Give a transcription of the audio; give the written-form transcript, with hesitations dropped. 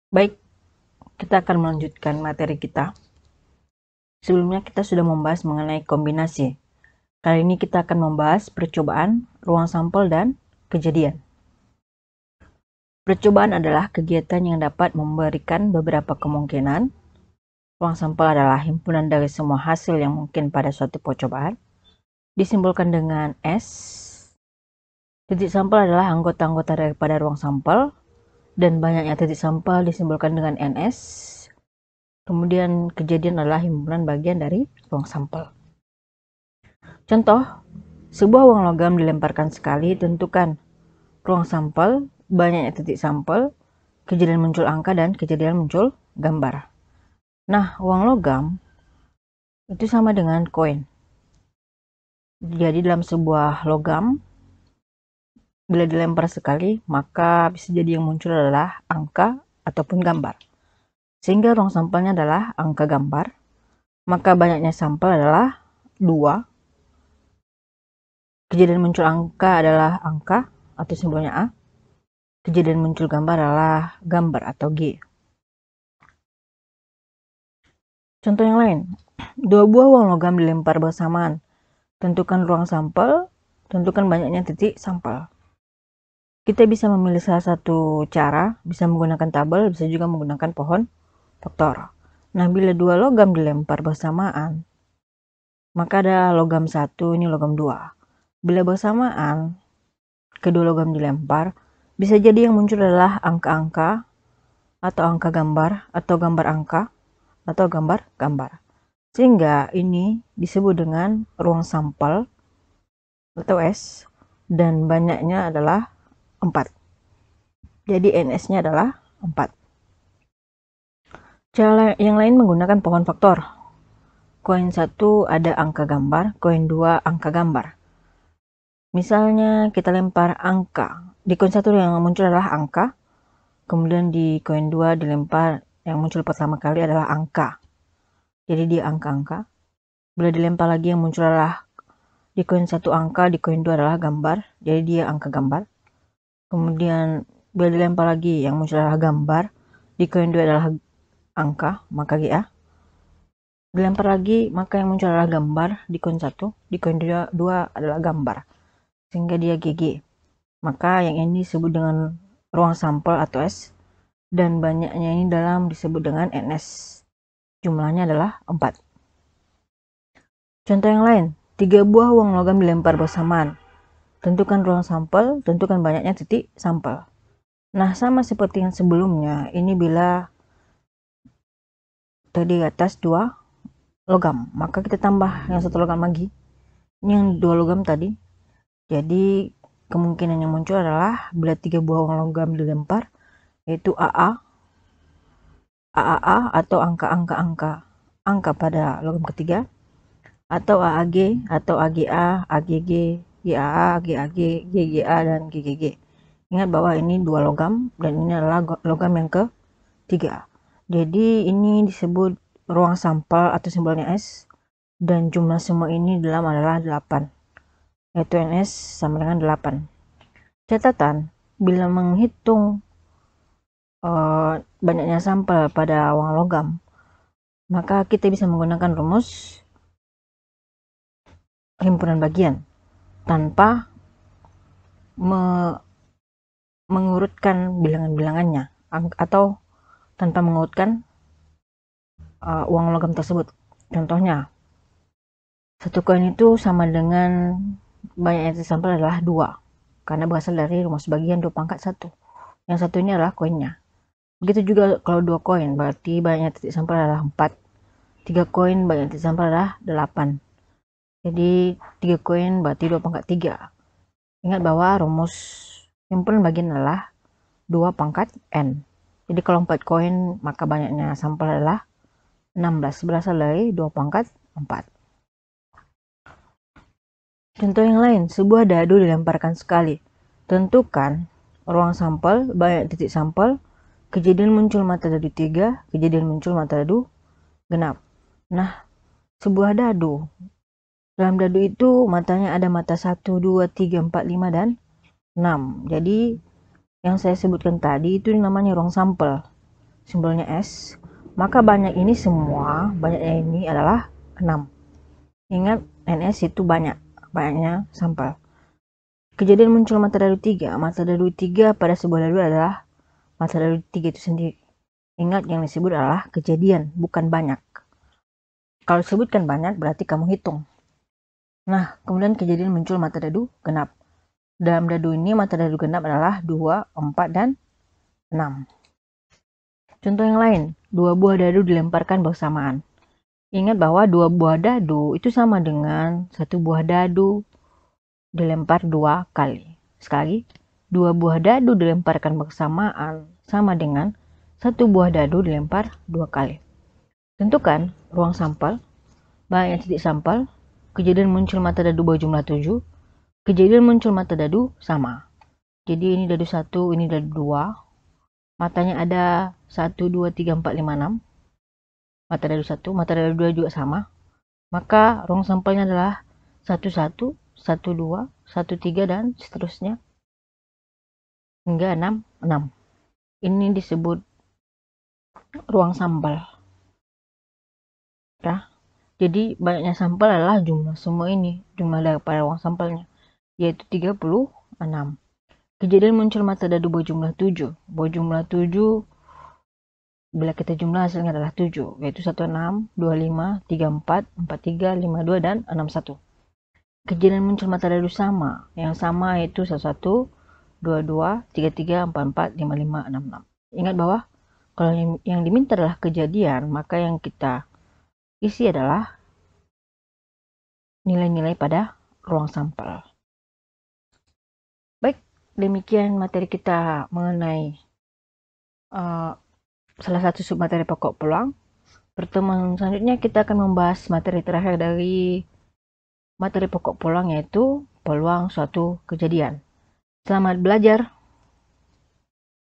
Baik, kita akan melanjutkan materi kita. Sebelumnya kita sudah membahas mengenai kombinasi. Kali ini kita akan membahas percobaan, ruang sampel, dan kejadian. Percobaan adalah kegiatan yang dapat memberikan beberapa kemungkinan. Ruang sampel adalah himpunan dari semua hasil yang mungkin pada suatu percobaan. Disimbolkan dengan S. Titik sampel adalah anggota-anggota daripada ruang sampel, dan banyaknya titik sampel disimbolkan dengan NS. Kemudian kejadian adalah himpunan bagian dari ruang sampel. Contoh, sebuah uang logam dilemparkan sekali, tentukan ruang sampel, banyaknya titik sampel, kejadian muncul angka, dan kejadian muncul gambar. Nah, uang logam itu sama dengan koin. Jadi dalam sebuah logam, bila dilempar sekali, maka bisa jadi yang muncul adalah angka ataupun gambar. Sehingga ruang sampelnya adalah angka gambar, maka banyaknya sampel adalah 2. Kejadian muncul angka adalah angka atau simbolnya A. Kejadian muncul gambar adalah gambar atau G. Contoh yang lain, 2 buah uang logam dilempar bersamaan. Tentukan ruang sampel, tentukan banyaknya titik sampel. Kita bisa memilih salah satu cara, bisa menggunakan tabel, bisa juga menggunakan pohon faktor. Nah, bila 2 logam dilempar bersamaan, maka ada logam 1, ini logam 2. Bila bersamaan, kedua logam dilempar, bisa jadi yang muncul adalah angka-angka, atau angka gambar, atau gambar angka, atau gambar-gambar. Sehingga ini disebut dengan ruang sampel atau S, dan banyaknya adalah 4. Jadi NS-nya adalah 4. Cara yang lain menggunakan pohon faktor. Koin 1 ada angka gambar, koin 2 angka gambar. Misalnya kita lempar angka. Di koin 1 yang muncul adalah angka, kemudian di koin 2 dilempar yang muncul pertama kali adalah angka. Jadi dia angka-angka. Bila dilempar lagi yang muncul adalah di koin 1 angka, di koin 2 adalah gambar, jadi dia angka gambar. Kemudian bila dilempar lagi yang muncul adalah gambar, di koin 2 adalah angka, maka GA. Dilempar lagi, maka yang muncul adalah gambar di koin 1, di koin 2 adalah gambar, sehingga dia GG. Maka yang ini disebut dengan ruang sampel atau S, dan banyaknya ini dalam disebut dengan NS. Jumlahnya adalah 4. Contoh yang lain, 3 buah uang logam dilempar bersamaan. Tentukan ruang sampel, tentukan banyaknya titik sampel. Nah, sama seperti yang sebelumnya, ini bila tadi atas 2 logam, maka kita tambah yang 1 logam lagi. Ini yang 2 logam tadi. Jadi kemungkinan yang muncul adalah bila 3 buah uang logam dilempar, yaitu AA, AAA atau angka pada logam ketiga, atau AAG atau AGA, AGG, GAA, GAG, GGA, dan GGG. Ingat bahwa ini 2 logam dan ini adalah logam yang ketiga. Jadi ini disebut ruang sampel atau simbolnya S, dan jumlah semua ini dalam adalah 8, yaitu NS sama dengan 8. Catatan, bila menghitung banyaknya sampel pada uang logam, maka kita bisa menggunakan rumus himpunan bagian tanpa mengurutkan bilangan-bilangannya, atau tanpa mengurutkan uang logam tersebut. Contohnya, 1 koin itu sama dengan banyaknya titik sampel adalah 2, karena berasal dari rumus bagian 2 pangkat 1. Yang satu ini adalah koinnya. Begitu juga kalau 2 koin, berarti banyaknya titik sampel adalah 4. 3 koin, banyaknya titik sampel adalah 8. Jadi 3 koin berarti 2 pangkat 3. Ingat bahwa rumus himpunan bagian adalah 2 pangkat N. Jadi kalau 4 koin, maka banyaknya sampel adalah 16, berasal dari 2 pangkat 4. Contoh yang lain, sebuah dadu dilemparkan sekali. Tentukan ruang sampel, banyak titik sampel, kejadian muncul mata dadu 3, kejadian muncul mata dadu genap. Nah, sebuah dadu, dalam dadu itu matanya ada mata 1, 2, 3, 4, 5, dan 6. Jadi yang saya sebutkan tadi itu namanya ruang sampel. simbolnya S, maka banyak ini semua, banyaknya ini adalah 6. Ingat, NS itu banyaknya sampel. Kejadian muncul mata dadu 3. Mata dadu 3 pada sebuah dadu adalah mata dadu 3 itu sendiri. Ingat, yang disebut adalah kejadian, bukan banyak. Kalau disebutkan banyak, berarti kamu hitung. Nah, kemudian kejadian muncul mata dadu genap. Dalam dadu ini, mata dadu genap adalah 2, 4, dan 6. Contoh yang lain, 2 buah dadu dilemparkan bersamaan. Ingat bahwa 2 buah dadu itu sama dengan 1 buah dadu dilempar 2 kali. Sekali lagi, 2 buah dadu dilemparkan bersamaan sama dengan 1 buah dadu dilempar 2 kali. Tentukan ruang sampel, banyaknya titik sampel, kejadian muncul mata dadu berjumlah 7, kejadian muncul mata dadu sama. Jadi ini dadu 1, ini dadu 2. Matanya ada 1, 2, 3, 4, 5, 6. Mata dadu 1, mata dadu 2 juga sama. Maka ruang sampelnya adalah 1, 1, 1, 2, 1, 3, dan seterusnya hingga 6, 6. Ini disebut ruang sampel. Ya. Jadi banyaknya sampel adalah jumlah semua ini, jumlah daripada ruang sampelnya, yaitu 36. Kejadian muncul mata dadu berjumlah 7. Berjumlah 7, bila kita jumlah hasilnya adalah 7, yaitu 16, 25, 34, 43, 52, dan 61. Kejadian muncul mata dadu sama. Yang sama yaitu 11, 22, 33, 44, 55, 66. Ingat bahwa kalau yang diminta adalah kejadian, maka yang kita isi adalah nilai-nilai pada ruang sampel. Baik, demikian materi kita mengenai salah satu submateri pokok peluang. Pertemuan selanjutnya kita akan membahas materi terakhir dari materi pokok peluang, yaitu peluang suatu kejadian. Selamat belajar.